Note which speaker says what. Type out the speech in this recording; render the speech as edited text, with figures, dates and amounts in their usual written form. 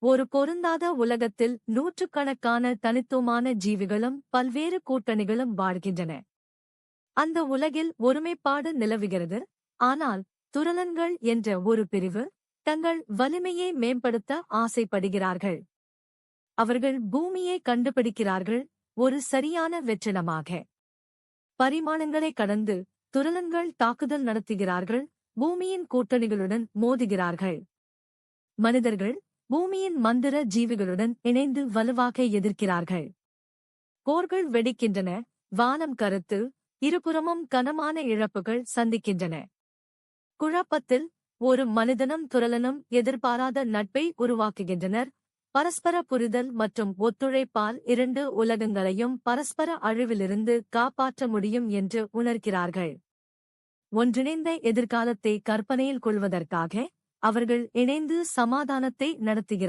Speaker 1: ஒரு பொருந்தாத உலகத்தில் நூற்றுக்கணக்கான தனித்துவமான ஜீவிகளும் பல்வேறு கூட்டணிகளும் வாழ்கின்றன. அந்த உலகில் ஒருமைப்பாடு நிலவுகிறது. ஆனால் துரலன்கள் என்ற ஒரு பிரிவு தங்கள் வலிமையை மேம்படுத்த ஆசைப்படுகிறார்கள். அவர்கள் பூமியை கண்டுபிடிக்கிறார்கள், ஒரு சரியான வெற்றிடமாக. பரிமாணங்களை கடந்து துரலன்கள் தாக்குதல் நடத்துகிறார்கள், பூமியின் கூட்டணிகளுடன் மோதுகிறார்கள். மனிதர்கள் பூமியின் மந்திர ஜீவிகளுடன் இணைந்து வலுவாக எதிர்க்கிறார்கள். போர்கள் வெடிக்கின்றன, வானம் கருத்து, இருபுறமும் கனமான இழப்புகள் சந்திக்கின்றன. குழப்பத்தில் ஒரு மனிதனும் துரலனும் எதிர்பாராத நட்பை உருவாக்குகின்றனர். பரஸ்பர புரிதல் மற்றும் ஒத்துழைப்பால் இரண்டு உலகங்களையும் பரஸ்பர அழிவிலிருந்து காப்பாற்ற முடியும் என்று உணர்கிறார்கள். ஒன்றிணைந்த எதிர்காலத்தை கற்பனையில் கொள்வதற்காக அவர்கள் இணைந்து சமாதானத்தை நடத்துகிறார்கள்.